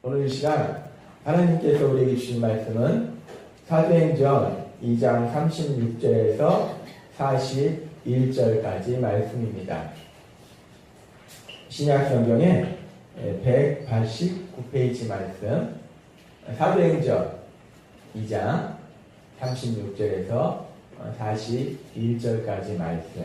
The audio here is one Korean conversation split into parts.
오늘 이 시간 하나님께서 우리에게 주신 말씀은 사도행전 2장 36절에서 41절까지 말씀입니다. 신약성경의 189페이지 말씀, 사도행전 2장 36절에서 41절까지 말씀,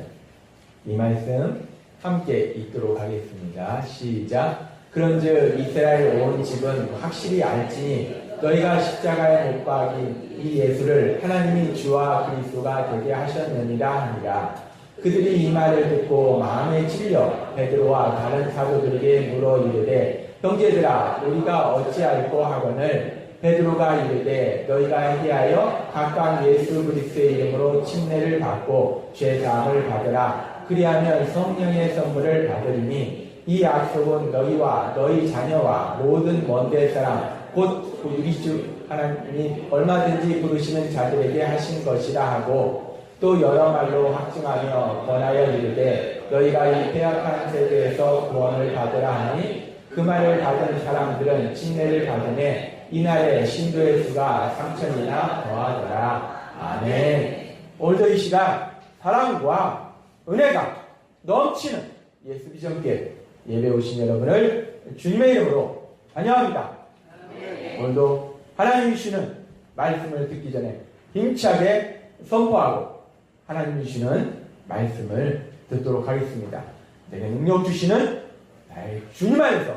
이 말씀 함께 읽도록 하겠습니다. 시작. 그런즉 이스라엘 온 집은 확실히 알지니 너희가 십자가에 못 박인 이 예수를 하나님이 주와 그리스도가 되게 하셨느니라 하니라. 그들이 이 말을 듣고 마음에 찔려 베드로와 다른 사도들에게 물어 이르되 형제들아 우리가 어찌할꼬 하거늘 베드로가 이르되 너희가 회개하여 각각 예수 그리스도의 이름으로 침례를 받고 죄 사함을 받으라. 그리하면 성령의 선물을 받으리니 이 약속은 너희와 너희 자녀와 모든 먼데 사람 곧 우리 주 하나님이 얼마든지 부르시는 자들에게 하신 것이라 하고 또 여러 말로 확증하며 권하여 이르되 너희가 이 peak한 세대에서 구원을 받으라 하니 그 말을 받은 사람들은 침례를 받으매 이날에 신도의 수가 3,000이나 더하더라. 아멘. 오늘도 이 시간 사랑과 은혜가 넘치는 예수 비전교회 예배 오신 여러분을 주님의 이름으로 환영합니다. 오늘도 하나님이 주시는 말씀을 듣기 전에 힘차게 선포하고 하나님이 주시는 말씀을 듣도록 하겠습니다. 내게 능력 주시는 나의 주님 안에서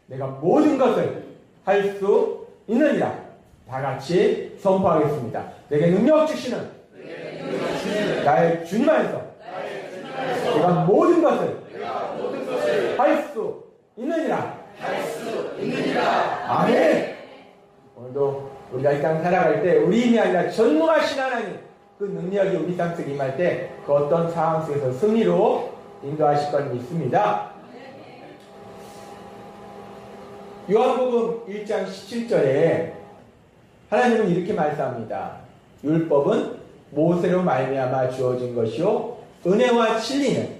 내가 모든 것을 할 수 있느니라. 다 같이 선포하겠습니다. 내게 능력 주시는 나의 주님 안에서 내가 모든 것을 할 수 있느니라. 아멘. 오늘도 우리가 이 땅 살아갈 때 우리 힘이 아니라 전능하신 하나님 그 능력이 우리 땅 속에 임할 때 그 어떤 상황 속에서 승리로 인도하실 걸 믿습니다. 요한복음 1장 17절에 하나님은 이렇게 말씀합니다. 율법은 모세로 말미암아 주어진 것이요 은혜와 진리는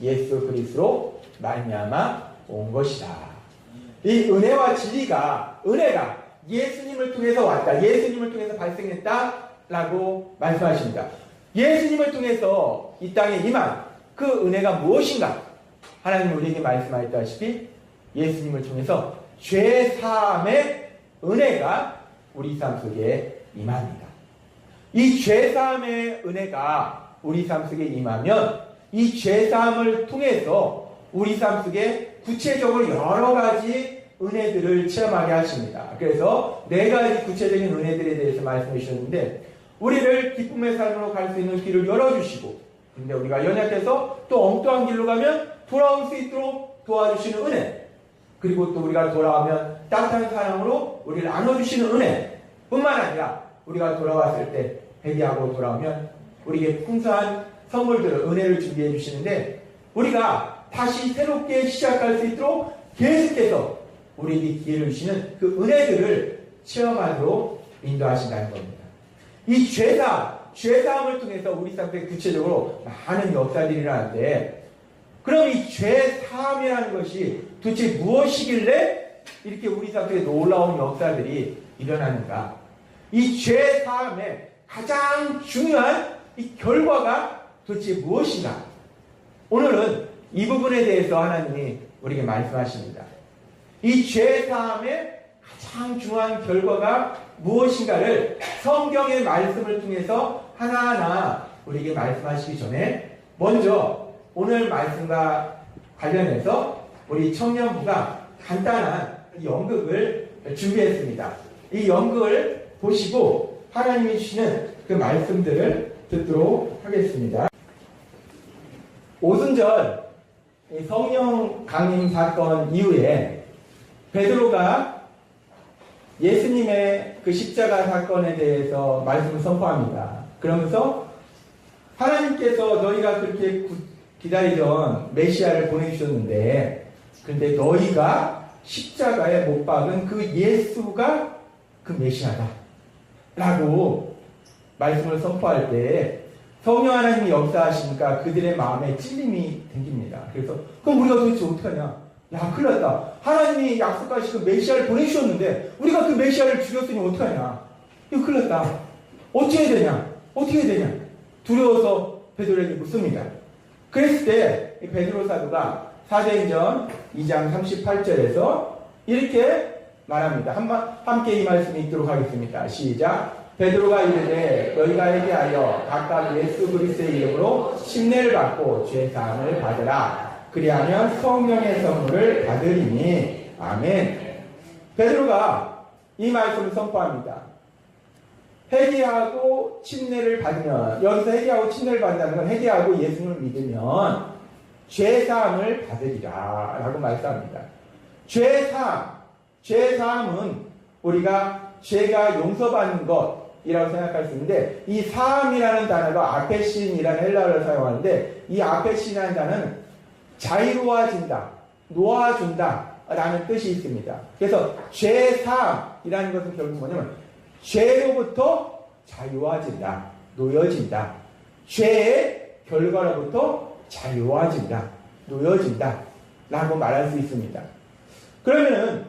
예수 그리스도로 말미암아 온 것이다. 이 은혜와 진리가 은혜가 예수님을 통해서 왔다. 예수님을 통해서 발생했다라고 말씀하십니다. 예수님을 통해서 이 땅에 임한 그 은혜가 무엇인가? 하나님은 우리에게 말씀하셨다시피 예수님을 통해서 죄 사함의 은혜가 우리 삶 속에 임합니다. 이 죄 사함의 은혜가 우리 삶 속에 임하면 이 죄 사함을 통해서 우리 삶 속에 구체적으로 여러 가지 은혜들을 체험하게 하십니다. 그래서 네 가지 구체적인 은혜들에 대해서 말씀해 주셨는데 우리를 기쁨의 삶으로 갈 수 있는 길을 열어주시고 근데 우리가 연약해서 또 엉뚱한 길로 가면 돌아올 수 있도록 도와주시는 은혜 그리고 또 우리가 돌아오면 따뜻한 사랑으로 우리를 안아주시는 은혜 뿐만 아니라 우리가 돌아왔을 때 회개하고 돌아오면 우리에게 풍성한 선물들을 은혜를 준비해 주시는데 우리가 다시 새롭게 시작할 수 있도록 계속해서 우리에게 기회를 주시는 그 은혜들을 체험하도록 인도하신다는 겁니다. 이 죄사함을 통해서 우리 삶에 구체적으로 많은 역사들이 일어나는데 그럼 이 죄사함이라는 것이 도대체 무엇이길래 이렇게 우리 삶에 놀라운 역사들이 일어나는가? 이 죄사함의 가장 중요한 이 결과가 도대체 무엇인가? 오늘은 이 부분에 대해서 하나님이 우리에게 말씀하십니다. 이 죄사함의 가장 중요한 결과가 무엇인가를 성경의 말씀을 통해서 하나하나 우리에게 말씀하시기 전에 먼저 오늘 말씀과 관련해서 우리 청년부가 간단한 연극을 준비했습니다. 이 연극을 보시고 하나님이 주시는 그 말씀들을 듣도록 하겠습니다. 오순절 성령 강림 사건 이후에 베드로가 예수님의 그 십자가 사건에 대해서 말씀을 선포합니다. 그러면서 하나님께서 너희가 그렇게 기다리던 메시아를 보내주셨는데 그런데 너희가 십자가에 못 박은 그 예수가 그 메시아다 라고 말씀을 선포할 때 성령 하나님이 역사하시니까 그들의 마음에 찔림이 생깁니다. 그래서 그럼 우리가 도대체 어떻게 하냐? 야, 큰일 났다. 하나님이 약속하시고 메시아를 보내주셨는데 우리가 그 메시아를 죽였으니 어떡하냐. 이거 큰일 났다. 어떻게 해야 되냐? 어떻게 해야 되냐? 두려워서 베드로에게 묻습니다. 그랬을 때 베드로 사도가 사도행전 2장 38절에서 이렇게 말합니다. 함께 이 말씀이 있도록 하겠습니다. 시작. 베드로가 이르되 너희가 얘기하여 각각 예수 그리스도의 이름으로 침례를 받고 죄사함을 받으라. 그리하면 성령의 선물을 받으리니. 아멘. 베드로가 이 말씀을 선포합니다. 회개하고 침례를 받으면, 여기서 회개하고 침례를 받는다는 건 회개하고 예수님을 믿으면 죄사함을 받으리라 라고 말씀합니다. 죄사함은 우리가 죄가 용서받는 것이라고 생각할 수 있는데, 이 사함이라는 단어가 아페신이라는 헬라어를 사용하는데, 이 아페신이라는 단어는 자유로워진다, 놓아준다 라는 뜻이 있습니다. 그래서 죄사함이라는 것은 결국 뭐냐면 죄로부터 자유로워진다, 놓여진다. 죄의 결과로부터 자유로워진다, 놓여진다 라고 말할 수 있습니다. 그러면은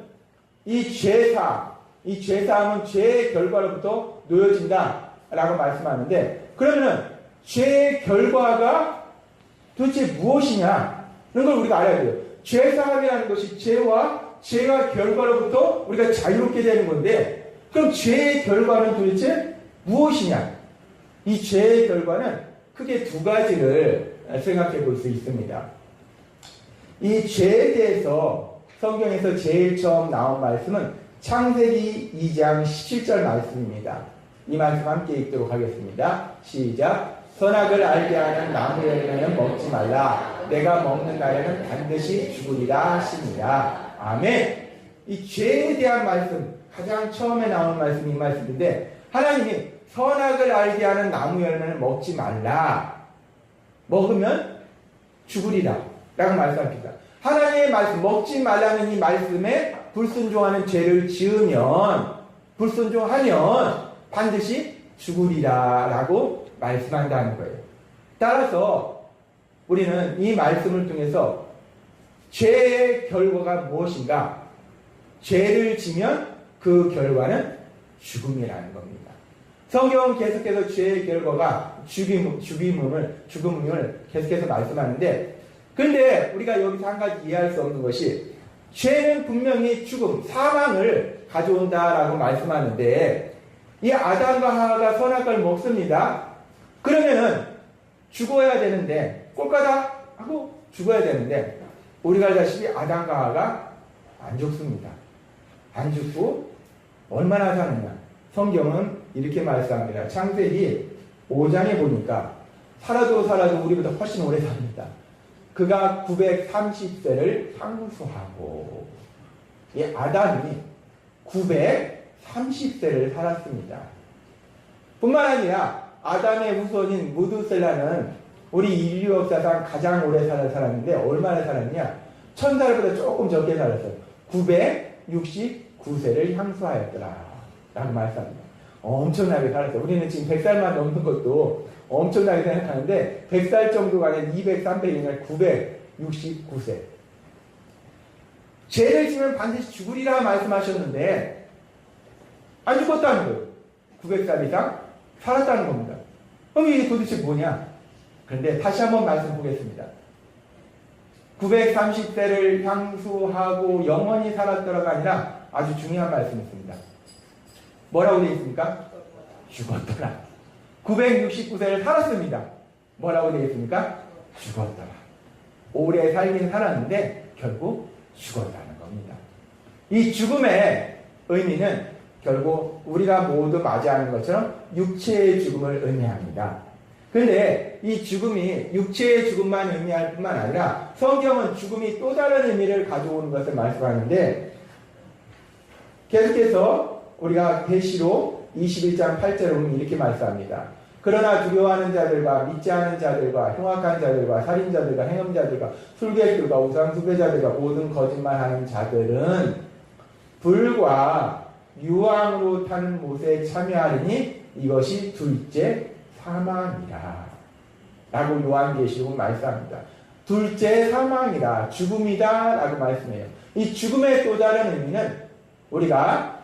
이 죄사함은 죄의 결과로부터 놓여진다 라고 말씀하는데, 그러면은 죄의 결과가 도대체 무엇이냐 는 걸 우리가 알아야 돼요. 죄사함이라는 것이 죄와 결과로부터 우리가 자유롭게 되는 건데, 그럼 죄의 결과는 도대체 무엇이냐? 이 죄의 결과는 크게 두 가지를 생각해 볼 수 있습니다. 이 죄에 대해서 성경에서 제일 처음 나온 말씀은 창세기 2장 17절 말씀입니다. 이 말씀 함께 읽도록 하겠습니다. 시작. 선악을 알게 하는 나무 열매는 먹지 말라. 내가 먹는 날에는 반드시 죽으리라 하시니라. 아멘. 이 죄에 대한 말씀, 가장 처음에 나오는 말씀이 이 말씀인데, 하나님이 선악을 알게 하는 나무 열매는 먹지 말라. 먹으면 죽으리라 라고 말씀합니다. 하나님의 말씀, 먹지 말라는 이 말씀에 불순종하는 죄를 불순종하면 반드시 죽으리라 라고 말씀한다는 거예요. 따라서 우리는 이 말씀을 통해서 죄의 결과가 무엇인가? 죄를 지면 그 결과는 죽음이라는 겁니다. 성경은 계속해서 죄의 결과가 죽음을 계속해서 말씀하는데, 근데 우리가 여기서 한 가지 이해할 수 없는 것이, 죄는 분명히 죽음, 사망을 가져온다라고 말씀하는데, 이 아담과 하와가 선악과를 먹습니다. 그러면은 죽어야 되는데, 꼴까닥 하고 죽어야 되는데, 우리가 알다시피 아담과 하와가 안 죽습니다. 안 죽고 얼마나 사느냐? 성경은 이렇게 말씀합니다. 창세기 5장에 보니까 살아도 우리보다 훨씬 오래 삽니다. 그가 930세를 향수하고, 이 아담이 930세를 살았습니다. 뿐만 아니라 아담의 후손인 무두셀라는 우리 인류 역사상 가장 오래 살은 사람인데, 얼마나 살았냐? 1000살보다 조금 적게 살았어요. 969세를 향수하였더라 라고 말씀합니다. 엄청나게 살았어요. 우리는 지금 100살만 넘는 것도 엄청나게 생각하는데, 100살 정도가 아니라 200, 300, 969세. 죄를 지면 반드시 죽으리라 말씀하셨는데 안 죽었다는 거예요. 900살 이상 살았다는 겁니다. 그럼 이게 도대체 뭐냐? 그런데 다시 한번 말씀 보겠습니다. 930세를 향수하고 영원히 살았더라가 아니라 아주 중요한 말씀이 있습니다. 뭐라고 되어 있습니까? 죽었더라. 969세를 살았습니다. 뭐라고 되어 있습니까? 죽었더라. 오래 살긴 살았는데 결국 죽었다는 겁니다. 이 죽음의 의미는 결국 우리가 모두 맞이하는 것처럼 육체의 죽음을 의미합니다. 그런데 이 죽음이 육체의 죽음만 의미할 뿐만 아니라 성경은 죽음이 또 다른 의미를 가져오는 것을 말씀하는데, 계속해서 우리가 계시록 21장 8절에 보면 이렇게 말씀합니다. 그러나 두려워하는 자들과 믿지 않은 자들과 흉악한 자들과 살인자들과 행음자들과 술객들과 우상숭배자들과 모든 거짓말하는 자들은 불과 유황으로 타는 못에 참여하리니 이것이 둘째 사망이라 라고 요한계시록은 말씀합니다. 둘째 사망이다, 죽음이다 라고 말씀해요. 이 죽음의 또 다른 의미는 우리가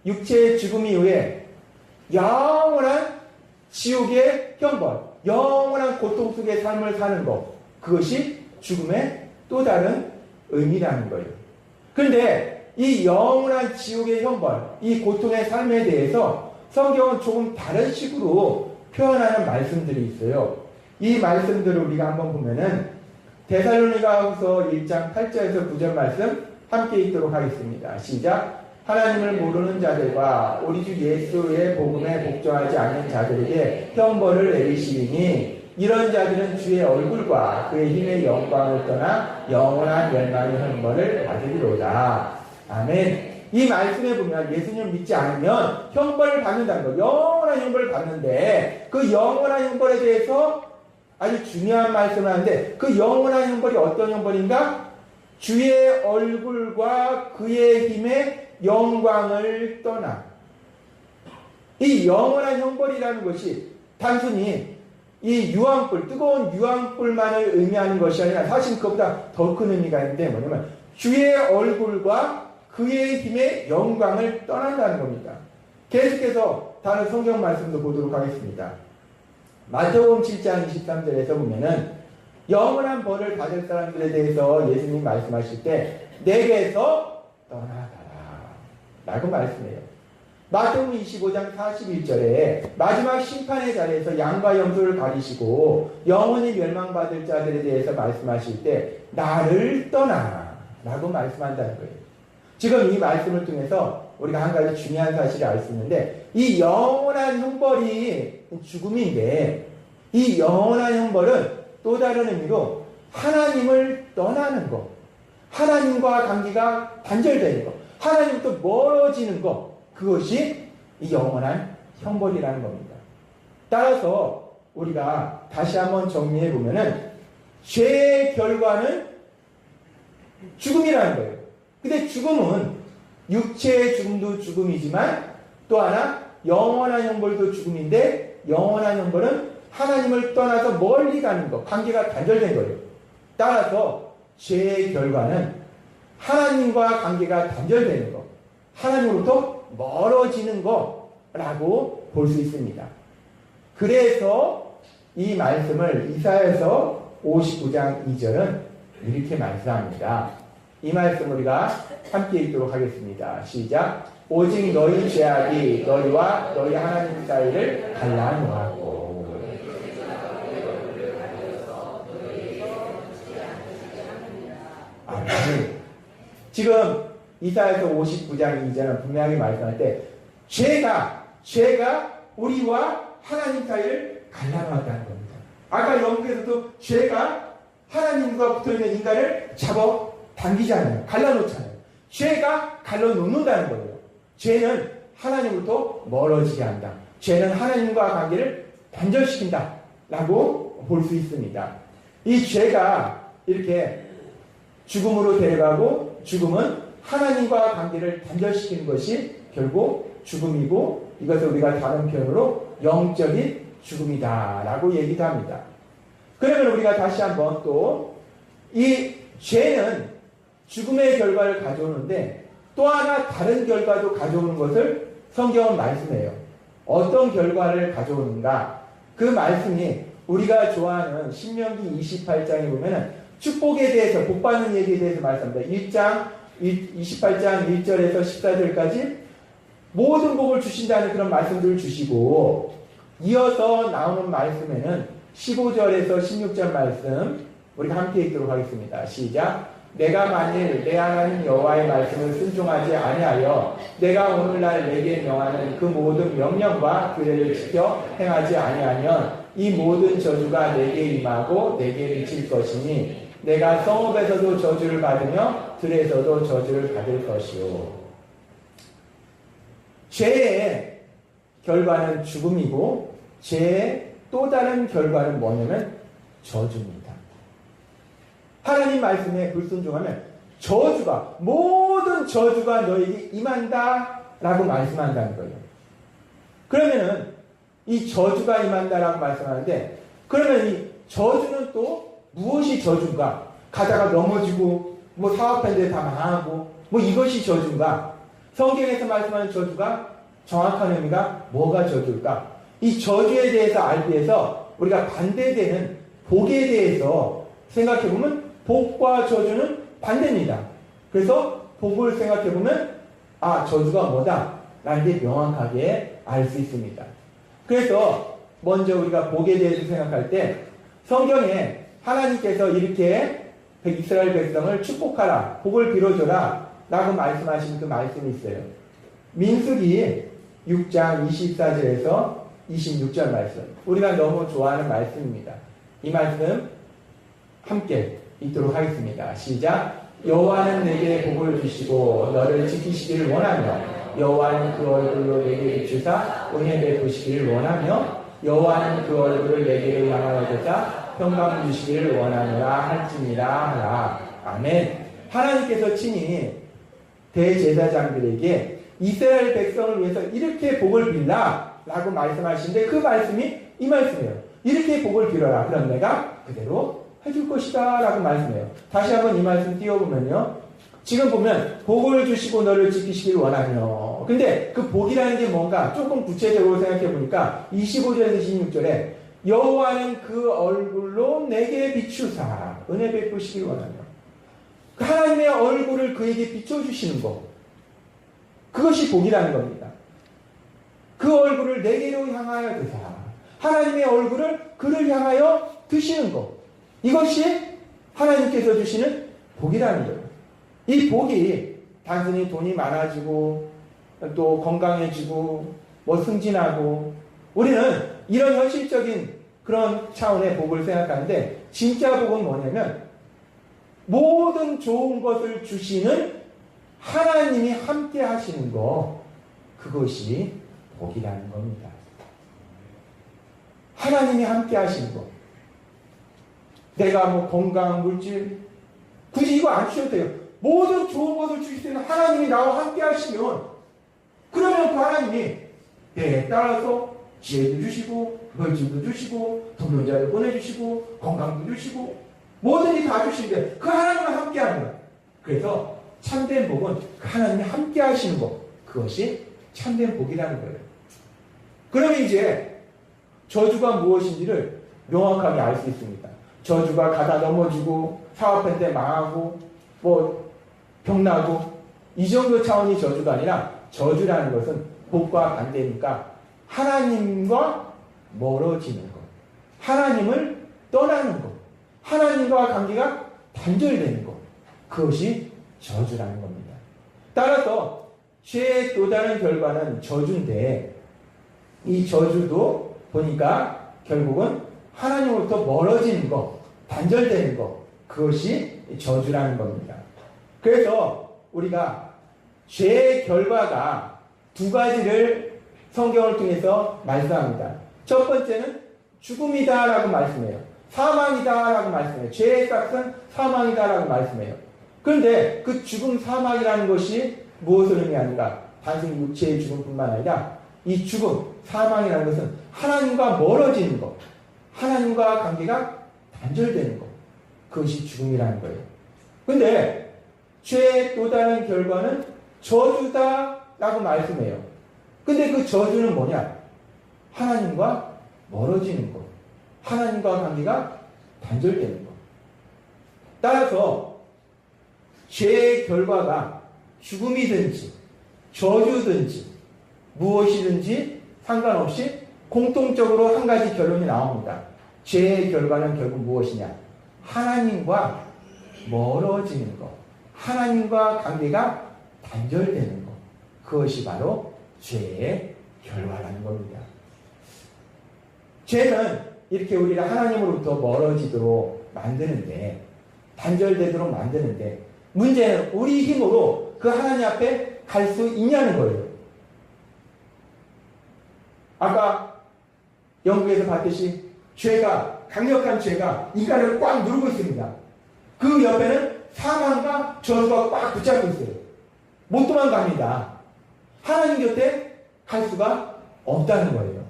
육체의 죽음 이후에 영원한 지옥의 형벌, 영원한 고통 속의 삶을 사는 것, 그것이 죽음의 또 다른 의미라는 거예요. 그런데 이 영원한 지옥의 형벌, 이 고통의 삶에 대해서 성경은 조금 다른 식으로 표현하는 말씀들이 있어요. 이 말씀들을 우리가 한번 보면은 데살로니가후서 1장 8절에서 9절 말씀 함께 읽도록 하겠습니다. 시작. 하나님을 모르는 자들과 우리 주 예수의 복음에 복종하지 않는 자들에게 형벌을 내리시리니 이런 자들은 주의 얼굴과 그의 힘의 영광을 떠나 영원한 멸망의 형벌을 받으리로다. 아멘. 이 말씀에 보면 예수님을 믿지 않으면 형벌을 받는다는 거, 영원한 형벌을 받는데 그 영원한 형벌에 대해서 아주 중요한 말씀을 하는데 그 영원한 형벌이 어떤 형벌인가? 주의 얼굴과 그의 힘의 영광을 떠나. 이 영원한 형벌이라는 것이 단순히 이 유황불, 뜨거운 유황불만을 의미하는 것이 아니라 사실 그것보다 더 큰 의미가 있는데 뭐냐면 주의 얼굴과 그의 힘의 영광을 떠난다는 겁니다. 계속해서 다른 성경 말씀도 보도록 하겠습니다. 마태복음 7장 23절에서 보면은 영원한 벌을 받을 사람들에 대해서 예수님 말씀하실 때 내게서 떠나가라 라고 말씀해요. 마태복음 25장 41절에 마지막 심판의 자리에서 양과 염소를 가리시고 영원히 멸망받을 자들에 대해서 말씀하실 때 나를 떠나라 라고 말씀한다는 거예요. 지금 이 말씀을 통해서 우리가 한 가지 중요한 사실을 알 수 있는데 이 영원한 형벌이 죽음인데 이 영원한 형벌은 또 다른 의미로 하나님을 떠나는 것, 하나님과 관계가 단절되는 것, 하나님부터 멀어지는 것, 그것이 이 영원한 형벌이라는 겁니다. 따라서 우리가 다시 한번 정리해 보면은 죄의 결과는 죽음이라는 거예요. 근데 죽음은 육체의 죽음도 죽음이지만 또 하나 영원한 형벌도 죽음인데 영원한 형벌은 하나님을 떠나서 멀리 가는 것, 관계가 단절된 거예요. 따라서 죄의 결과는 하나님과 관계가 단절되는 것, 하나님으로부터 멀어지는 거라고 볼 수 있습니다. 그래서 이 말씀을 이사야서 59장 2절은 이렇게 말씀합니다. 이 말씀 우리가 함께 읽도록 하겠습니다. 시작. 오직 너희 죄악이 너희와 너희 하나님 사이를 갈라놓았고. 아멘. 지금 이사야서 59장 2절은 분명히 말씀할 때 죄가 우리와 하나님 사이를 갈라놓았다는 겁니다. 아까 영국에서도 죄가 하나님과 붙어있는 인간을 잡아 당기잖아요. 갈라놓잖아요. 죄가 갈라놓는다는 거예요. 죄는 하나님부터 멀어지게 한다. 죄는 하나님과 관계를 단절시킨다 라고 볼 수 있습니다. 이 죄가 이렇게 죽음으로 데려가고 죽음은 하나님과 관계를 단절시키는 것이 결국 죽음이고 이것을 우리가 다른 표현으로 영적인 죽음이다 라고 얘기도 합니다. 그러면 우리가 다시 한번 또 이 죄는 죽음의 결과를 가져오는데 또 하나 다른 결과도 가져오는 것을 성경은 말씀해요. 어떤 결과를 가져오는가? 그 말씀이 우리가 좋아하는 신명기 28장에 보면은 축복에 대해서, 복받는 얘기에 대해서 말씀합니다. 28장 1절에서 14절까지 모든 복을 주신다는 그런 말씀들을 주시고 이어서 나오는 말씀에는 15절에서 16절 말씀 우리가 함께 읽도록 하겠습니다. 시작. 내가 만일 내 하나님 여호와의 말씀을 순종하지 아니하여 내가 오늘날 내게 명하는 그 모든 명령과 규례를 지켜 행하지 아니하면 이 모든 저주가 내게 임하고 내게 미칠 것이니 내가 성읍에서도 저주를 받으며 들에서도 저주를 받을 것이요. 죄의 결과는 죽음이고 죄의 또 다른 결과는 뭐냐면 저주입니다. 하나님 말씀에 불순종하면 저주가, 모든 저주가 너에게 임한다 라고 말씀한다는 거예요. 그러면은 이 저주가 임한다 라고 말씀하는데 그러면 이 저주는 또 무엇이 저주인가? 가다가 넘어지고 뭐 사업하는데 다 망하고 뭐 이것이 저주인가? 성경에서 말씀하는 저주가 정확한 의미가 뭐가 저주일까? 이 저주에 대해서 알기 위해서 우리가 반대되는 복에 대해서 생각해보면 복과 저주는 반대입니다. 그래서 복을 생각해보면 저주가 뭐다? 라는 게 명확하게 알 수 있습니다. 그래서 먼저 우리가 복에 대해서 생각할 때 성경에 하나님께서 이렇게 이스라엘 백성을 축복하라, 복을 빌어줘라 라고 말씀하신 그 말씀이 있어요. 민수기 6장 24절에서 26절 말씀. 우리가 너무 좋아하는 말씀입니다. 이 말씀 함께 읽도록 하겠습니다. 시작. 여호와는 내게 복을 주시고 너를 지키시기를 원하며 여호와는 그 얼굴로 내게 비추사 은혜 베푸시기를 원하며 여호와는 그 얼굴을 내게로 향하여 드사 평강 주시기를 원하노라 할지니라 하라. 아멘. 하나님께서 친히 대제사장들에게 이스라엘 백성을 위해서 이렇게 복을 빌라 라고 말씀하시는데 그 말씀이 이 말씀이에요. 이렇게 복을 빌어라. 그럼 내가 그대로 해줄 것이다 라고 말씀해요. 다시 한번 이 말씀 띄워보면요. 지금 보면 복을 주시고 너를 지키시길 원하며, 근데 그 복이라는 게 뭔가 조금 구체적으로 생각해 보니까 25절에서 26절에 여호와는 그 얼굴로 내게 비추사 은혜 베푸시길 원하며, 하나님의 얼굴을 그에게 비춰주시는 것, 그것이 복이라는 겁니다. 그 얼굴을 내게로 향하여 드사, 하나님의 얼굴을 그를 향하여 드시는 것, 이것이 하나님께서 주시는 복이라는 거예요. 이 복이 단순히 돈이 많아지고 또 건강해지고 뭐 승진하고, 우리는 이런 현실적인 그런 차원의 복을 생각하는데 진짜 복은 뭐냐면 모든 좋은 것을 주시는 하나님이 함께 하시는 것, 그것이 복이라는 겁니다. 하나님이 함께 하시는 것. 내가 뭐 건강, 물질, 굳이 이거 안 주셔도 돼요. 모든 좋은 것을 주실 수 있는 하나님이 나와 함께 하시면, 그러면 그 하나님이 때에 따라서 지혜도 주시고 물질도 주시고 동료자를 보내주시고 건강도 주시고 뭐든지 다 주시는데 그 하나님과 함께 하는 거예요. 그래서 참된 복은 그 하나님이 함께 하시는 것, 그것이 참된 복이라는 거예요. 그러면 이제 저주가 무엇인지를 명확하게 알 수 있습니다. 저주가 가다 넘어지고 사업할 때 망하고 뭐 병나고 이 정도 차원이 저주가 아니라, 저주라는 것은 복과 반대니까 하나님과 멀어지는 것, 하나님을 떠나는 것, 하나님과 관계가 단절되는 것, 그것이 저주라는 겁니다. 따라서 죄의 또 다른 결과는 저주인데, 이 저주도 보니까 결국은 하나님으로부터 멀어지는 것, 단절되는 것, 그것이 저주라는 겁니다. 그래서 우리가 죄의 결과가 두 가지를 성경을 통해서 말씀합니다. 첫 번째는 죽음이다라고 말씀해요. 사망이다라고 말씀해요. 죄의 값은 사망이다라고 말씀해요. 그런데 그 죽음, 사망이라는 것이 무엇을 의미하는가? 단순히 육체의 죽음뿐만 아니라 이 죽음, 사망이라는 것은 하나님과 멀어지는 것, 하나님과 관계가 단절되는 것, 그것이 죽음이라는 거예요. 근데 죄의 또 다른 결과는 저주다라고 말씀해요. 근데 그 저주는 뭐냐? 하나님과 멀어지는 것, 하나님과 관계가 단절되는 것. 따라서 죄의 결과가 죽음이든지 저주든지 무엇이든지 상관없이 공통적으로 한 가지 결론이 나옵니다. 죄의 결과는 결국 무엇이냐? 하나님과 멀어지는 것, 하나님과 관계가 단절되는 것, 그것이 바로 죄의 결과라는 겁니다. 죄는 이렇게 우리가 하나님으로부터 멀어지도록 만드는데, 단절되도록 만드는데, 문제는 우리 힘으로 그 하나님 앞에 갈 수 있냐는 거예요. 아까 영국에서 봤듯이 죄가, 강력한 죄가 인간을 꽉 누르고 있습니다. 그 옆에는 사망과 저주가 꽉 붙잡고 있어요. 못 도망갑니다. 하나님 곁에 갈 수가 없다는 거예요.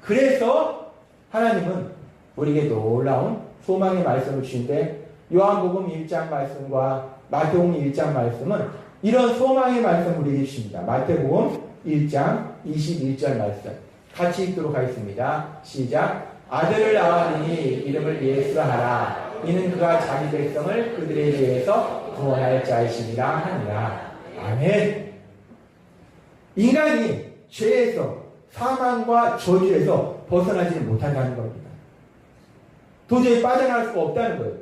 그래서 하나님은 우리에게 놀라운 소망의 말씀을 주신데 요한복음 1장 말씀과 마태복음 1장 말씀은 이런 소망의 말씀 우리에게 주십니다. 마태복음 1장 21절 말씀 같이 읽도록 하겠습니다. 시작. 아들을 낳았으니 이름을 예수라 하라. 이는 그가 자기 백성을 그들에 대해서 구원할 자이시니라 하니라. 아멘. 인간이 죄에서 사망과 저주에서 벗어나지는 못한다는 겁니다. 도저히 빠져나갈 수가 없다는 거예요.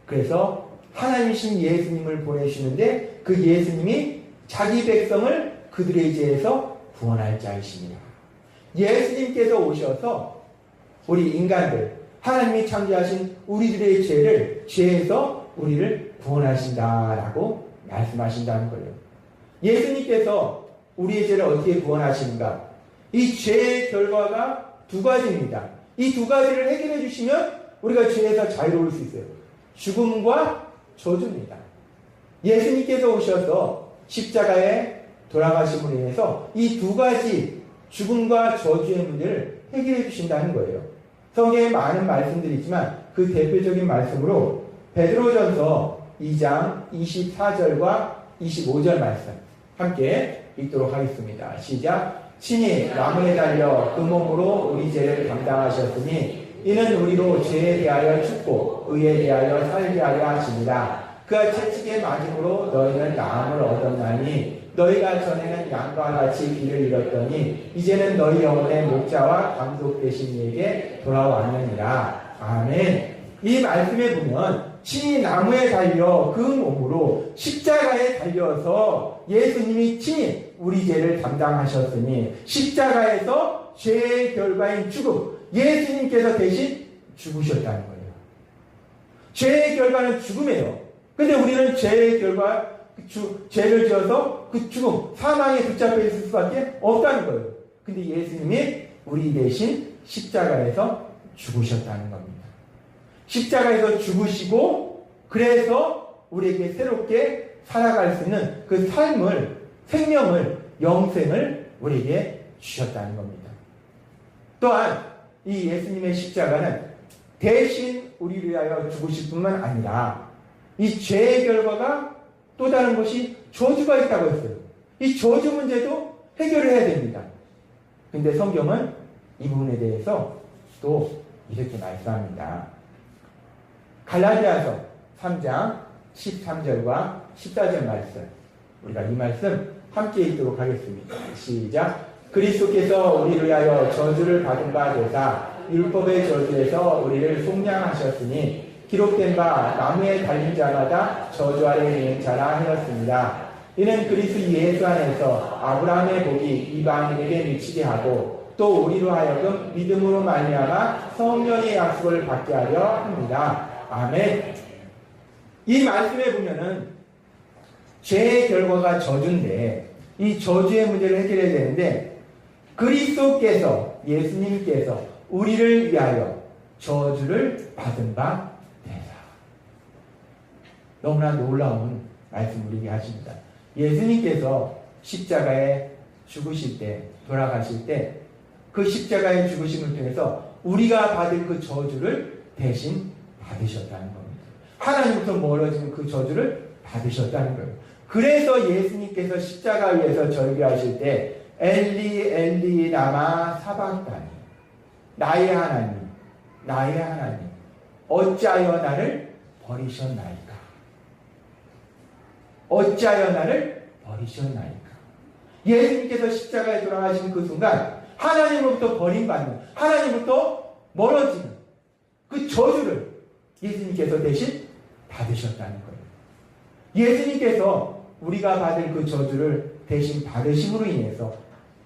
그래서 하나님이신 예수님을 보내시는데 그 예수님이 자기 백성을 그들의 죄에서 구원할 자이시니라. 예수님께서 오셔서 우리 인간들, 하나님이 창조하신 우리들의 죄에서 우리를 구원하신다라고 말씀하신다는 거예요. 예수님께서 우리의 죄를 어떻게 구원하시는가? 이 죄의 결과가 두 가지입니다. 이 두 가지를 해결해 주시면 우리가 죄에서 자유로울 수 있어요. 죽음과 저주입니다. 예수님께서 오셔서 십자가에 돌아가심으로 인해서 이 두 가지 죽음과 저주의 문제를 해결해 주신다는 거예요. 성경에 많은 말씀들이 있지만 그 대표적인 말씀으로 베드로전서 2장 24절과 25절 말씀 함께 읽도록 하겠습니다. 시작. 친히 나무에 달려 그 몸으로 우리 죄를 담당하셨으니 이는 우리로 죄에 대하여 죽고 의에 대하여 살게 하려 하십니다. 그가 채찍에 맞음으로 너희는 나음을 얻었나니 너희가 전에는 양과 같이 길을 잃었더니 이제는 너희 영혼의 목자와 감독 되신 이에게 돌아왔느니라. 아멘. 이 말씀에 보면 친히 나무에 달려 그 몸으로 십자가에 달려서 예수님이 친히 우리 죄를 담당하셨으니 십자가에서 죄의 결과인 죽음, 예수님께서 대신 죽으셨다는 거예요. 죄의 결과는 죽음이에요. 근데 우리는 죄의 결과, 죄를 지어서 그 죽음, 사망에 붙잡혀 있을 수밖에 없다는 거예요. 근데 예수님이 우리 대신 십자가에서 죽으셨다는 겁니다. 십자가에서 죽으시고 그래서 우리에게 새롭게 살아갈 수 있는 그 삶을, 생명을, 영생을 우리에게 주셨다는 겁니다. 또한 이 예수님의 십자가는 대신 우리를 위하여 죽으실 뿐만 아니라 이 죄의 결과가 또 다른 것이 저주가 있다고 했어요. 이 저주 문제도 해결을 해야 됩니다. 근데 성경은 이 부분에 대해서 또 이렇게 말씀합니다. 갈라디아서 3장 13절과 14절 말씀, 우리가 이 말씀 함께 읽도록 하겠습니다. 시작. 그리스도께서 우리를 위하여 저주를 받은 바 되사 율법의 저주에서 우리를 속량하셨으니 기록된 바 나무에 달린 자마다 저주 아래 있는 자라 하였습니다. 이는 그리스도 예수 안에서 아브라함의 복이 이방인에게 미치게 하고 또 우리로 하여금 믿음으로 말미암아 성령의 약속을 받게 하려 합니다. 아멘. 이 말씀에 보면은 죄의 결과가 저주인데 이 저주의 문제를 해결해야 되는데 그리스도께서, 예수님께서 우리를 위하여 저주를 받은 바 되라. 너무나 놀라운 말씀 우리에게 하십니다. 예수님께서 십자가에 죽으실 때, 돌아가실 때 그 십자가의 죽으심을 통해서 우리가 받을 그 저주를 대신 받으셨다는 겁니다. 하나님부터 멀어지는 그 저주를 받으셨다는 거예요. 그래서 예수님께서 십자가 위에서 절규하실 때 엘리 엘리 라마 사박다니, 나의 하나님, 나의 하나님, 어찌하여 나를 버리셨나이까? 어찌하여 나를 버리셨나이까? 예수님께서 십자가에 돌아가신 그 순간 하나님으로부터 버림받는, 하나님으로부터 멀어지는 그 저주를 예수님께서 대신 받으셨다는 거예요. 예수님께서 우리가 받을 그 저주를 대신 받으심으로 인해서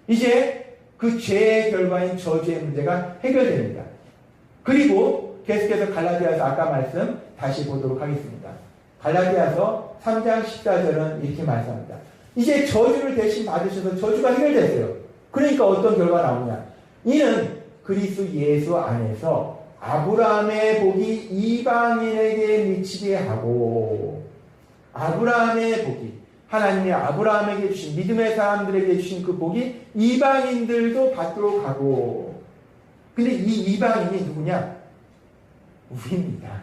이제 그 죄의 결과인 저주의 문제가 해결됩니다. 그리고 계속해서 갈라디아서 아까 말씀 다시 보도록 하겠습니다. 갈라디아서 3장 14절은 이렇게 말씀합니다. 이제 저주를 대신 받으셔서 저주가 해결됐어요. 그러니까 어떤 결과가 나오냐? 이는 그리스도 예수 안에서 아브라함의 복이 이방인에게 미치게 하고, 아브라함의 복이, 하나님이 아브라함에게 주신, 믿음의 사람들에게 주신 그 복이 이방인들도 받도록 하고. 근데 이 이방인이 누구냐? 우리입니다.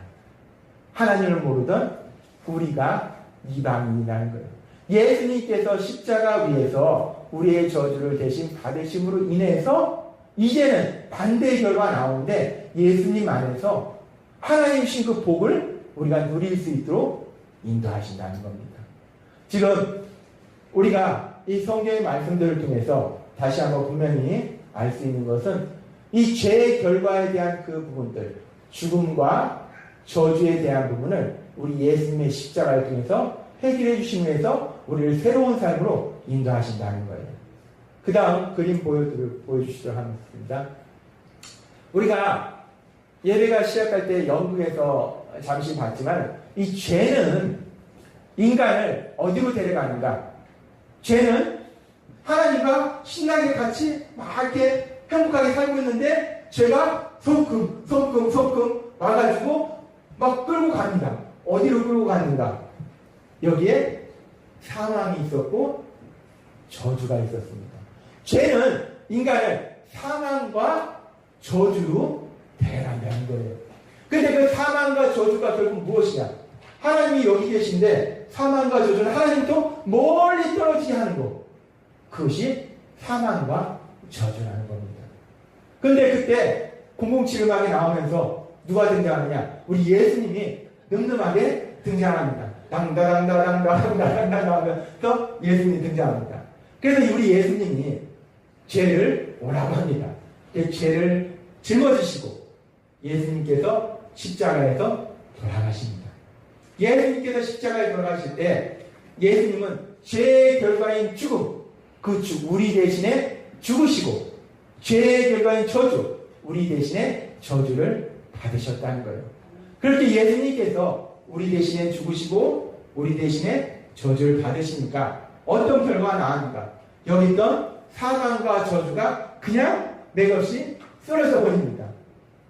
하나님을 모르던 우리가 이방인이라는 거예요. 예수님께서 십자가 위에서 우리의 저주를 대신 받으심으로 인해서 이제는 반대의 결과가 나오는데 예수님 안에서 하나님 신 그 복을 우리가 누릴 수 있도록 인도하신다는 겁니다. 지금 우리가 이 성경의 말씀들을 통해서 다시 한번 분명히 알 수 있는 것은 이 죄의 결과에 대한 그 부분들, 죽음과 저주에 대한 부분을 우리 예수님의 십자가를 통해서 해결해 주시면서 우리를 새로운 삶으로 인도하신다는 거예요. 그 다음 그림 보여주시도록 하겠습니다. 우리가 예배가 시작할 때 영국에서 잠시 봤지만 이 죄는 인간을 어디로 데려가는가? 죄는 하나님과 신나게 같이 막 이렇게 행복하게 살고 있는데 죄가 성큼 와가지고 막 끌고 갑니다. 어디로 끌고 갔는가? 여기에 사망이 있었고 저주가 있었습니다. 죄는 인간을 사망과 저주로 데려간다는 거예요. 그런데 그 사망과 저주가 결국 무엇이냐? 하나님이 여기 계신데 사망과 저주는 하나님도 멀리 떨어지게 하는 거. 그것이 사망과 저주라는 겁니다. 그런데 그때 007 음악이 나오면서 누가 등장하느냐? 우리 예수님이 늠름하게 등장합니다. 당다당다당다당다당 하면서 예수님이 등장합니다. 그래서 우리 예수님이 죄를 오라고 합니다. 죄를 짊어지시고 예수님께서 십자가에서 돌아가십니다. 예수님께서 십자가에 돌아가실 때 예수님은 죄의 결과인 죽음, 우리 대신에 죽으시고 죄의 결과인 저주, 우리 대신에 저주를 받으셨다는 거예요. 그렇게 예수님께서 우리 대신에 죽으시고 우리 대신에 저주를 받으시니까 어떤 결과가 나옵니까? 여기 있던 사망과 저주가 그냥 맥없이 쓰러져 버립니다.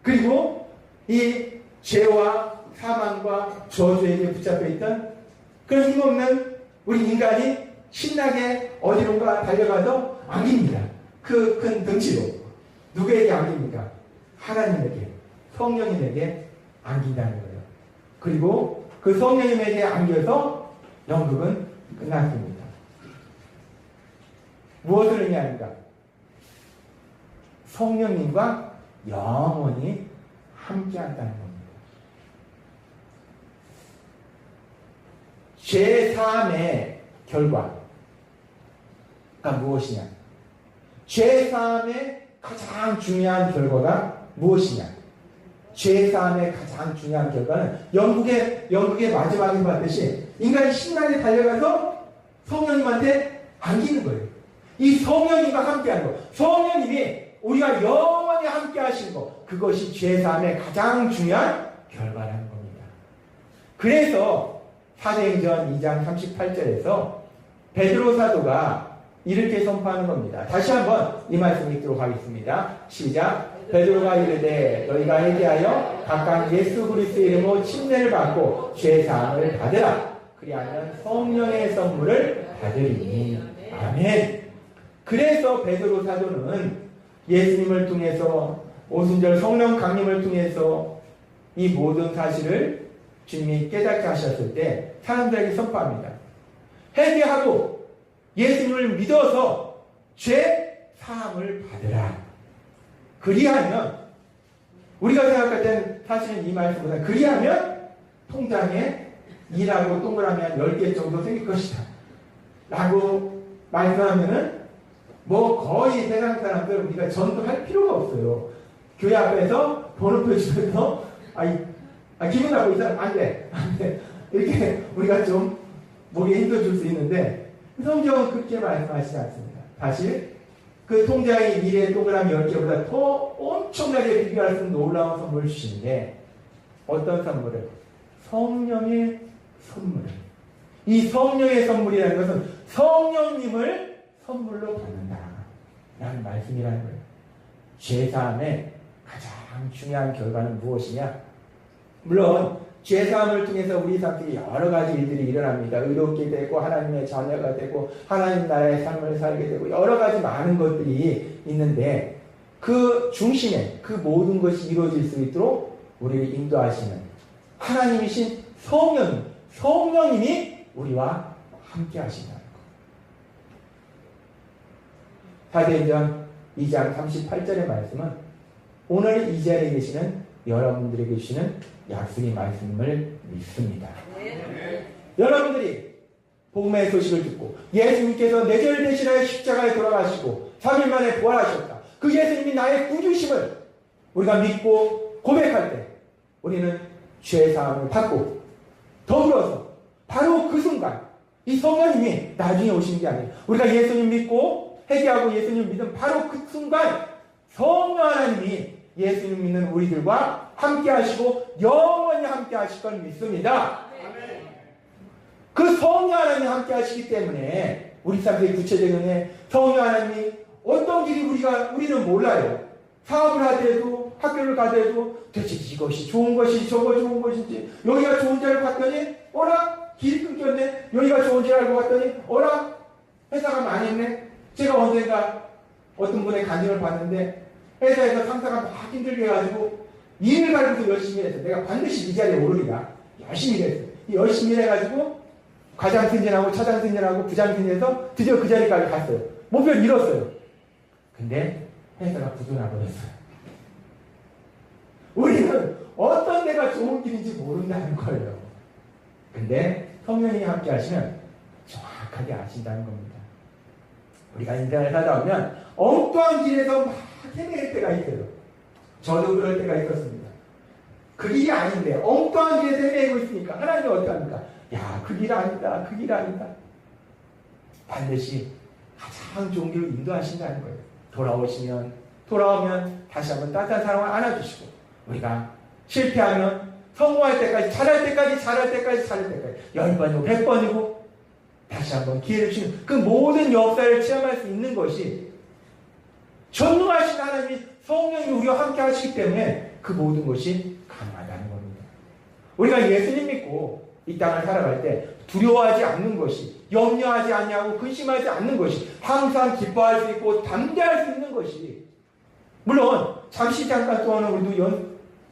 그리고 이 죄와 사망과 저주에게 붙잡혀 있던 그런 힘없는 우리 인간이 신나게 어디론가 달려가서 안깁니다. 그 큰 덩치로. 누구에게 안깁니까? 하나님에게, 성령님에게 안긴다는 거예요. 그리고 그 성령님에게 안겨서 연극은 끝났습니다. 무엇을 의미합니까? 성령님과 영원히 함께한다는 겁니다. 죄사함의 결과가 무엇이냐? 죄사함의 가장 중요한 결과가 무엇이냐? 죄사함의 가장 중요한 결과는 영국의 마지막에 봤듯이 인간이 신나게 달려가서 성령님한테 안기는 거예요. 이 성령님과 함께하는 거. 성령님이 우리가 영원히 함께 하시는 것. 그것이 죄사함의 가장 중요한 결과라는 겁니다. 그래서 사도행전 2장 38절에서 베드로 사도가 이렇게 선포하는 겁니다. 다시 한번 이 말씀 읽도록 하겠습니다. 시작. 베드로가 이르되 너희가 회개하여 각각 예수 그리스도의 이름으로 침례를 받고 죄사함을 받으라. 그리하면 성령의 선물을 받으리니. 아멘. 그래서 베드로 사도는 예수님을 통해서 오순절 성령 강림을 통해서 이 모든 사실을 주님이 깨닫게 하셨을 때 사람들에게 선포합니다. 회개하고 예수님을 믿어서 죄 사함을 받으라. 그리하면 우리가 생각할 땐 사실은 이 말씀보다 그리하면 통장에 2라고 동그라미 한 10개 정도 생길 것이다 라고 말씀하면은 거의 세상 사람들 우리가 전도할 필요가 없어요. 교회 앞에서 번호표 주면서 기분 나쁘고 이 사람 안 돼. 이렇게 우리가 좀 목에 힘도 줄 수 있는데 성경은 그렇게 말씀하시지 않습니다. 다시 그 통장의 미래의 동그라미 10개보다 더 엄청나게 비교할 수 있는 놀라운 선물을 주시는데 어떤 선물을? 성령의 선물을. 이 성령의 선물이라는 것은 성령님을 선물로 받는다 라는 말씀이라는 거예요. 죄사함의 가장 중요한 결과는 무엇이냐? 물론 죄사함을 통해서 우리 삶속에 여러 가지 일들이 일어납니다. 의롭게 되고 하나님의 자녀가 되고 하나님 나라의 삶을 살게 되고 여러 가지 많은 것들이 있는데 그 중심에 그 모든 것이 이루어질 수 있도록 우리를 인도하시는 하나님이신 성령님이 우리와 함께 하신다는 것. 사도행전 2장 38절의 말씀은 오늘 이 자리에 계시는 여러분들에게 주시는 약속의 말씀을 믿습니다. 여러분들이 복음의 소식을 듣고 예수님께서 내절 대신하여 십자가에 돌아가시고 3일 만에 부활하셨다. 그 예수님이 나의 구주심을 우리가 믿고 고백할 때 우리는 죄 사함을 받고 더불어서 바로 그 순간 이 성령님이 나중에 오시는 게 아니에요. 우리가 예수님 믿고 회개하고 예수님 믿은 바로 그 순간 성령 하나님이 예수님 믿는 우리들과 함께 하시고 영원히 함께 하실 걸 믿습니다. 그 성령 하나님이 함께 하시기 때문에 우리 삶의 구체적인 성령 하나님이 어떤 길이 우리는 몰라요. 사업을 하더라도 학교를 가더라도 도대체 이것이 좋은 것이 저거 좋은 것인지 여기가 좋은 줄 봤더니 어라 길이 끊겼네. 여기가 좋은 줄 알고 봤더니 어라 회사가 망했네. 제가 언젠가 어떤 분의 간증을 봤는데 회사에서 상사가 막 힘들게 해가지고 일을 가지고 열심히 해서 내가 반드시 이 자리에 오르리라 열심히 일했어요. 열심히 해가지고 과장 승진하고 차장 승진하고 부장 승진해서 드디어 그 자리까지 갔어요. 목표를 이뤘어요. 근데 회사가 부도나버렸어요. 우리는 어떤 데가 좋은 길인지 모른다는 거예요. 근데 성령이 함께 하시면 정확하게 아신다는 겁니다. 우리가 인생을 살다 보면 엉뚱한 길에서 막 헤매일 때가 있어요. 저도 그럴 때가 있었습니다. 그 길이 아닌데 엉뚱한 길에서 헤매고 있으니까 하나님이 어떻게 합니까? 야, 그 길 아니다. 그 길 아니다. 반드시 가장 좋은 길로 인도하신다는 거예요. 돌아오면 다시 한번 따뜻한 사랑을 안아주시고 우리가 실패하면 성공할 때까지 잘할 때까지 10번이고 100번이고 다시 한번 기회를 주시는 그 모든 역사를 체험할 수 있는 것이 전능하신 하나님이 성령이 우리와 함께 하시기 때문에 그 모든 것이 가능하다는 겁니다. 우리가 예수님 믿고 이 땅을 살아갈 때 두려워하지 않는 것이 염려하지 않냐고 근심하지 않는 것이 항상 기뻐할 수 있고 담대할 수 있는 것이 물론 잠깐 동안은 우리도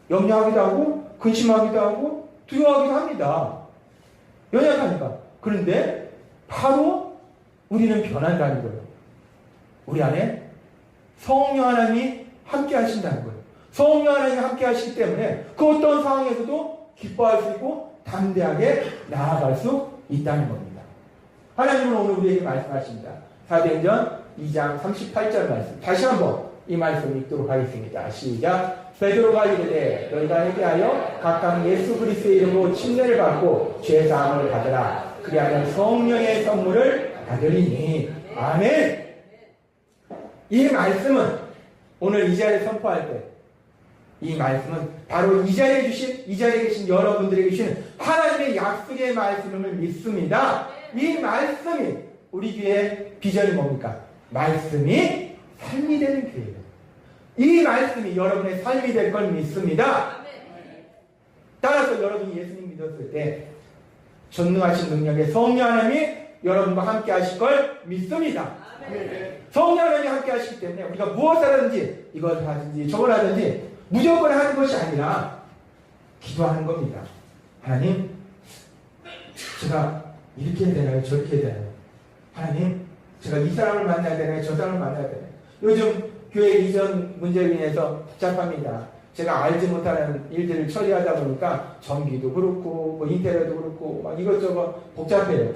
염려하기도 하고 근심하기도 하고 두려워하기도 합니다. 연약하니까. 그런데 바로 우리는 변한다는 거예요. 우리 안에 성령 하나님이 함께 하신다는 거예요. 성령 하나님이 함께 하시기 때문에 그 어떤 상황에서도 기뻐할 수 있고 담대하게 나아갈 수 있다는 겁니다. 하나님은 오늘 우리에게 말씀하십니다. 사도행전 2장 38절 말씀. 다시 한번 이 말씀 읽도록 하겠습니다. 시작. 베드로가 이르되 너희가 회개하여 각각 예수 그리스도의 이름으로 침례를 받고 죄 사함을 받으라. 그리하면 성령의 선물을 받으리니. 아멘. 이 말씀은 오늘 이 자리에 선포할 때 이 말씀은 바로 이 자리에 계신 여러분들에게 주신 하나님의 약속의 말씀을 믿습니다. 이 말씀이 우리 교회의 비전이 뭡니까? 말씀이 삶이 되는 교회예요. 이 말씀이 여러분의 삶이 될 걸 믿습니다. 따라서 여러분이 예수님 믿었을 때 전능하신 능력의 성령 하나님이 여러분과 함께 하실 걸 믿습니다. 성령 하나님이 함께 하시기 때문에 우리가 무엇을 하든지 이걸 하든지 저걸 하든지 무조건 하는 것이 아니라 기도하는 겁니다. 하나님, 제가 이렇게 해야 되나요? 저렇게 해야 되나요? 하나님, 제가 이 사람을 만나야 되나요? 저 사람을 만나야 되나요? 요즘 교회 이전 문제로 인해서 복잡합니다. 제가 알지 못하는 일들을 처리하다 보니까 전기도 그렇고 뭐 인테리어도 그렇고 막 이것저것 복잡해요.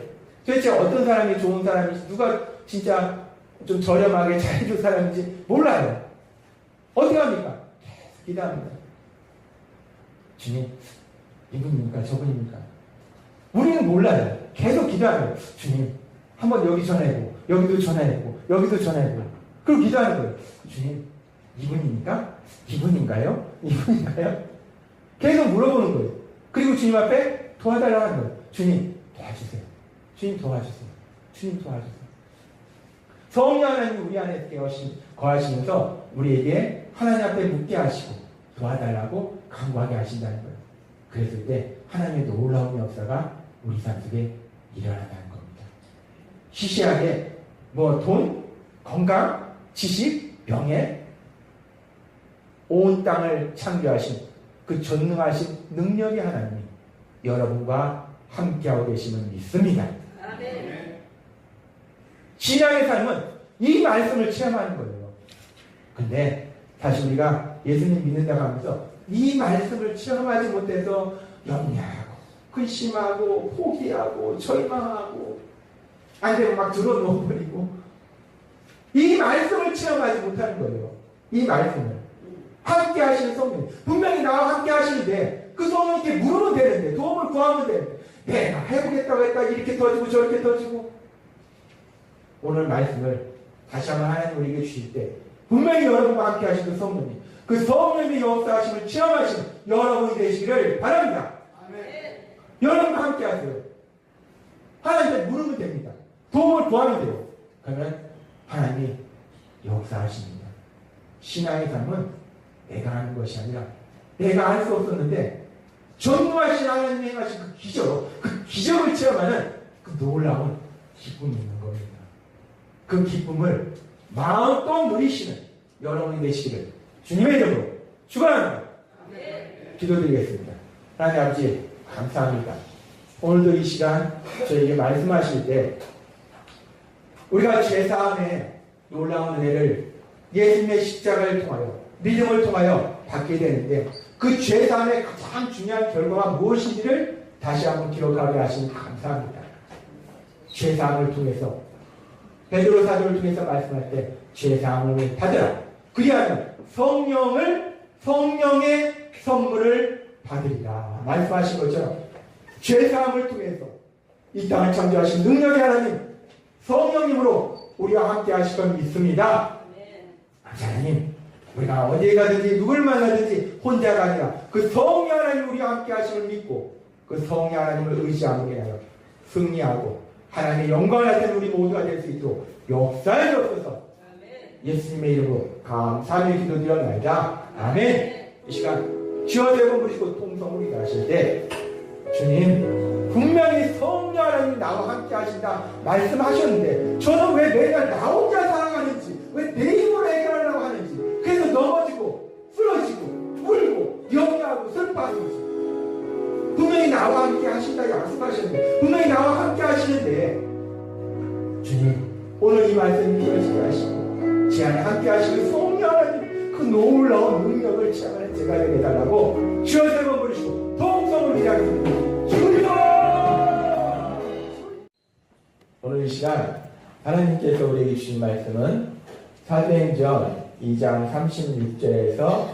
도대체 어떤 사람이 좋은 사람인지 누가 진짜 좀 저렴하게 잘해줄 사람인지 몰라요. 어떻게 합니까? 계속 기도합니다. 주님, 이분입니까? 저분입니까? 우리는 몰라요. 계속 기도하면 주님, 한번 여기 전화해보고 여기도 전화해보고 여기도 전화해보고 그리고 기도하는 거예요. 주님, 이분입니까? 이분인가요? 이분인가요? 계속 물어보는 거예요. 그리고 주님 앞에 도와달라고 하는 거예요. 주님, 도와주세요. 주님 도와주세요. 주님 도와주세요. 성령 하나님이 우리 안에 거하시면서 우리에게 하나님 앞에 묻게 하시고 도와달라고 간구하게 하신다는 거예요. 그랬을 때 하나님의 놀라운 역사가 우리 삶 속에 일어난다는 겁니다. 시시하게 돈, 건강, 지식, 명예 온 땅을 창조하신 그 전능하신 능력의 하나님이 여러분과 함께하고 계심을 믿습니다. 신앙의 삶은 이 말씀을 체험하는 거예요. 근데 사실 우리가 예수님 믿는다고 하면서 이 말씀을 체험하지 못해서 염려하고 근심하고 포기하고 절망하고 안 되면 막 들어놓아버리고 이 말씀을 체험하지 못하는 거예요. 이 말씀을 함께 하시는 성령, 분명히 나와 함께 하시는데 그 성령께 물으면 되는데, 도움을 구하면 되는데, 내가 해보겠다고 했다 이렇게 터지고 저렇게 터지고. 오늘 말씀을 다시 한번 하나님 우리에게 주실 때 분명히 여러분과 함께 하시는 성령님, 그 성령의 역사하심을 체험하시는 여러분이 되시기를 바랍니다. 아멘. 여러분과 함께 하세요. 하나님께 물으면 됩니다. 도움을 구하면 돼요. 그러면 하나님이 역사하십니다. 신앙의 삶은 내가 하는 것이 아니라 내가 할 수 없었는데 전무하신 하나님이 행하신 그 기적을 체험하는 그 놀라운 기쁨이 있는 겁니다. 그 기쁨을 마음껏 누리시는 여러분이 되시기를 주님의 이름으로 축원합니다. 기도드리겠습니다. 하나님 아버지 감사합니다. 오늘도 이 시간 저에게 말씀하실 때 우리가 죄사함의 놀라운 은혜를 예수님의 십자가를 통하여 믿음을 통하여 받게 되는데 그 죄사함의 가장 중요한 결과가 무엇인지를 다시 한번 기록하게 하시니 감사합니다. 죄사함을 통해서 베드로 사도를 통해서 말씀할 때 죄사함을 받으라. 그리하면 성령의 선물을 받으리라. 말씀하신 것처럼 죄사함을 통해서 이 땅을 창조하신 능력의 하나님 성령님으로 우리와 함께 하실 걸 믿습니다. 하나님, 우리가 어디에 가든지 누굴 만나든지 혼자가 아니라 그 성령 하나님 우리와 함께 하심을 믿고 그 성령 하나님을 의지하게 하여 승리하고 하나님의 영광을 나타내는 우리 모두가 될 수 있도록 역사해 주옵소서. 예수님의 이름으로 감사하며 기도드렸나이다. 아멘. 이 시간 주여 되고 부르시고 통성으로 일하실 때 주님 분명히 성령 하나님 나와 함께 하신다 말씀하셨는데 저는 왜 매달 나 혼자 살아가는지, 왜 내 힘으로 해결하려고 하는지, 그래서 넘어지고 쓰러지고 울고 염려하고 슬퍼하는지. 분명히 나와 함께 하신다 약속하셨는데, 분명히 나와 함께 하시는데 주님 오늘 이 말씀을 들으시게 하시고 제 안에 함께 하시는 성령 하나님 그 놀라운 능력을 체험하는 제가 되게 해달라고 주여 세 번 부르시고 통성을 기도하겠습니다. 오늘 이 시간 하나님께서 우리에게 주신 말씀은 사도행전 2장 36절에서